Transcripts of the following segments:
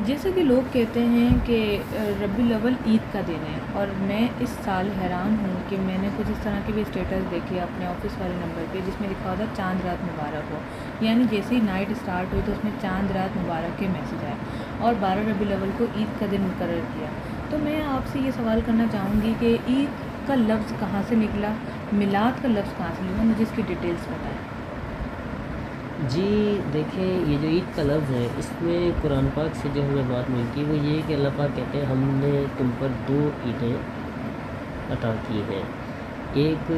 جیسا کہ لوگ کہتے ہیں کہ ربیع الاول عید کا دن ہے، اور میں اس سال حیران ہوں کہ میں نے کچھ اس طرح کے بھی اسٹیٹس دیکھے اپنے آفس والے نمبر پہ، جس میں لکھا ہوتا چاند رات مبارک ہو، یعنی جیسے ہی نائٹ اسٹارٹ ہوئی تو اس میں چاند رات مبارک کے میسیج آئے اور 12 ربیع الاول کو عید کا دن مقرر کیا۔ تو میں آپ سے یہ سوال کرنا چاہوں گی کہ عید کا لفظ کہاں سے نکلا، میلاد کا لفظ کہاں سے نکلا، مجھے اس کی ڈیٹیلس بتائیں۔ جی دیکھیں، یہ جو عید کا لفظ ہے اس میں قرآن پاک سے جو ہمیں بات ملتی ہے وہ یہ ہے کہ اللہ پاک کہتے ہیں ہم نے تم پر 2 عیدیں عطا کی ہیں۔ ایک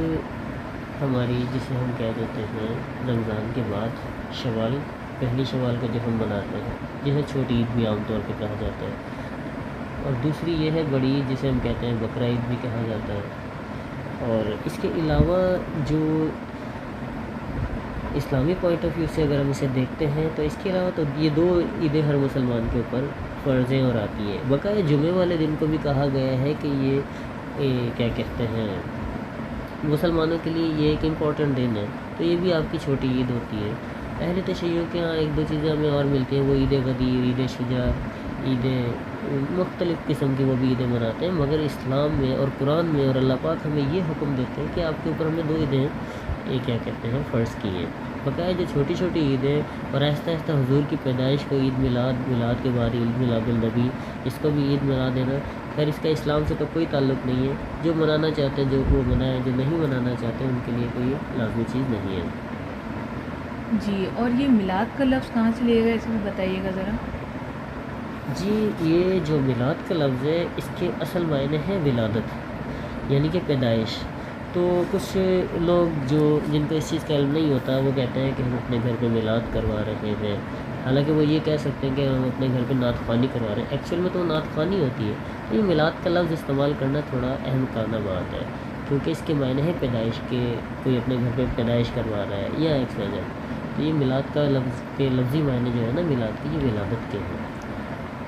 ہماری جسے ہم کہہ دیتے ہیں رمضان کے بعد شوال، پہلی شوال کو جو ہم مناتے ہیں، جسے چھوٹی عید بھی عام طور پہ کہا جاتا ہے، اور دوسری یہ ہے بڑی عید جسے ہم کہتے ہیں بقرہ عید بھی کہا جاتا ہے۔ اور اس کے علاوہ جو اسلامی پوائنٹ آف ویو سے اگر ہم اسے دیکھتے ہیں تو اس کے علاوہ تو یہ 2 عیدیں ہر مسلمان کے اوپر فرض ہیں اور آتی ہیں۔ بقایا جمعے والے دن کو بھی کہا گیا ہے کہ یہ کیا کہتے ہیں مسلمانوں کے لیے یہ ایک امپورٹنٹ دن ہے، تو یہ بھی آپ کی چھوٹی عید ہوتی ہے۔ اہل تشیع کے ہاں 1-2 چیزیں ہمیں اور ملتی ہیں، وہ عید غدیر، عید شجاع، عیدیں مختلف قسم کی وہ بھی عیدیں مناتے ہیں، مگر اسلام میں اور قرآن میں اور اللہ پاک ہمیں یہ حکم دیتے ہیں کہ آپ کے اوپر ہمیں 2 عیدیں یہ کیا کہتے ہیں فرض کی ہیں۔ بقایا جو چھوٹی چھوٹی عیدیں اور آہستہ آہستہ حضور کی پیدائش کو عید میلاد، میلاد کے بعد عید میلاد النبی، اس کو بھی عید بنا دینا، خیر اس کا اسلام سے تو کوئی تعلق نہیں ہے، جو منانا چاہتے ہیں جو وہ منائیں، جو نہیں منانا چاہتے ان کے لیے کوئی لازمی چیز نہیں ہے۔ جی، اور یہ میلاد کا لفظ کہاں سے لیے گا، اسے بھی بتائیے گا ذرا۔ جی، یہ جو میلاد کا لفظ ہے اس کے اصل معنی ہے ولادت، یعنی کہ پیدائش۔ تو کچھ لوگ جن کو اس چیز کا علم نہیں ہوتا وہ کہتے ہیں کہ ہم اپنے گھر پہ میلاد کروا رہے ہیں، حالانکہ وہ یہ کہہ سکتے ہیں کہ ہم اپنے گھر پہ نعت خوانی کروا رہے ہیں، ایکچوئل میں تو نعت خوانی ہوتی ہے۔ تو یہ میلاد کا لفظ استعمال کرنا تھوڑا اہم کارنہ بات ہے، کیونکہ اس کے معنی ہے پیدائش کے، کوئی اپنے گھر پہ پیدائش کروا رہا ہے یا ایک وجہ۔ تو یہ میلاد کا لفظ کے لفظی معنی جو ہے نا میلاد کی، یہ ولادت کے ہیں۔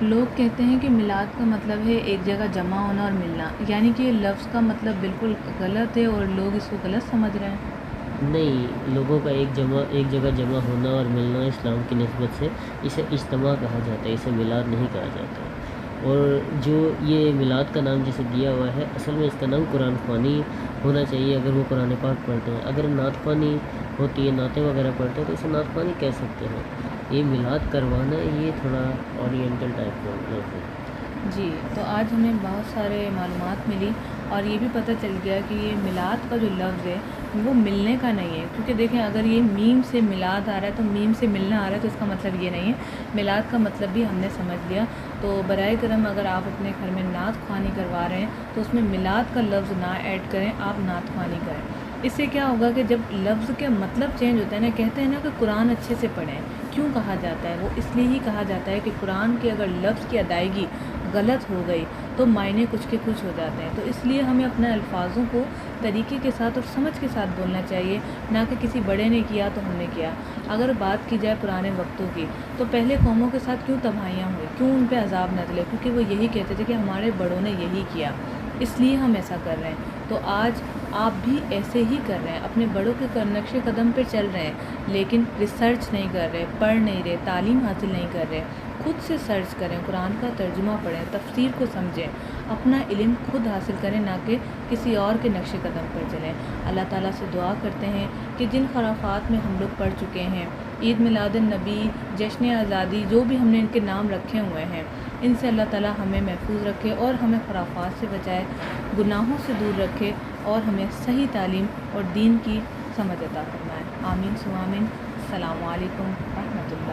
لوگ کہتے ہیں کہ میلاد کا مطلب ہے ایک جگہ جمع ہونا اور ملنا، یعنی کہ لفظ کا مطلب بالکل غلط ہے اور لوگ اس کو غلط سمجھ رہے ہیں۔ نہیں، لوگوں کا ایک جگہ جمع ہونا اور ملنا اسلام کی نسبت سے اسے اجتماع کہا جاتا ہے، اسے میلاد نہیں کہا جاتا۔ اور جو یہ میلاد کا نام جسے دیا ہوا ہے، اصل میں اس کا نام قرآن خوانی ہونا چاہیے اگر وہ قرآن پاک پڑھتے ہیں۔ اگر نعت خوانی ہوتی ہے، نعتیں وغیرہ پڑھتے ہیں تو اسے نعت خوانی کہہ سکتے ہیں۔ یہ میلاد کروانا یہ تھوڑا اورینٹل ٹائپ کا لفظ ہے۔ جی، تو آج ہمیں بہت سارے معلومات ملی اور یہ بھی پتہ چل گیا کہ یہ میلاد کا جو لفظ ہے وہ ملنے کا نہیں ہے، کیونکہ دیکھیں اگر یہ میم سے میلاد آ رہا ہے تو میم سے ملنا آ رہا ہے، تو اس کا مطلب یہ نہیں ہے۔ میلاد کا مطلب بھی ہم نے سمجھ لیا۔ تو برائے کرم اگر آپ اپنے گھر میں نعت خوانی کروا رہے ہیں تو اس میں میلاد کا لفظ نہ ایڈ کریں، آپ نعت خوانی کریں۔ اس سے کیا ہوگا کہ جب لفظ کے مطلب چینج ہوتا ہے نا، کہتے ہیں نا کہ قرآن اچھے سے پڑھیں، کیوں کہا جاتا ہے؟ وہ اس لیے ہی کہا جاتا ہے کہ قرآن کی اگر لفظ کی ادائیگی غلط ہو گئی تو معنی کچھ کے کچھ ہو جاتے ہیں۔ تو اس لیے ہمیں اپنے الفاظوں کو طریقے کے ساتھ اور سمجھ کے ساتھ بولنا چاہیے، نہ کہ کسی بڑے نے کیا تو ہم نے کیا۔ اگر بات کی جائے پرانے وقتوں کی تو پہلے قوموں کے ساتھ کیوں تباہیاں ہوئی، کیوں ان پہ عذاب نازلے، کیونکہ وہ یہی کہتے تھے کہ ہمارے بڑوں نے یہی کیا، اس لیے ہم ایسا کر رہے ہیں۔ تو آج آپ بھی ایسے ہی کر رہے ہیں، اپنے بڑوں کے نقش قدم پہ چل رہے ہیں، لیکن ریسرچ نہیں کر رہے، پڑھ نہیں رہے، تعلیم حاصل نہیں کر رہے۔ خود سے سرچ کریں، قرآن کا ترجمہ پڑھیں، تفسیر کو سمجھیں، اپنا علم خود حاصل کریں، نہ کہ کسی اور کے نقش قدم پر چلیں۔ اللہ تعالیٰ سے دعا کرتے ہیں کہ جن خرافات میں ہم لوگ پڑھ چکے ہیں، عید میلاد النبی، جشن آزادی، جو بھی ہم نے ان کے نام رکھے ہوئے ہیں، ان سے اللہ تعالیٰ ہمیں محفوظ رکھے اور ہمیں خرافات سے بچائے، گناہوں سے دور رکھے اور ہمیں صحیح تعلیم اور دین کی سمجھ عطا فرمائے۔ آمین ثم آمین۔ السلام علیکم ورحمۃ اللہ۔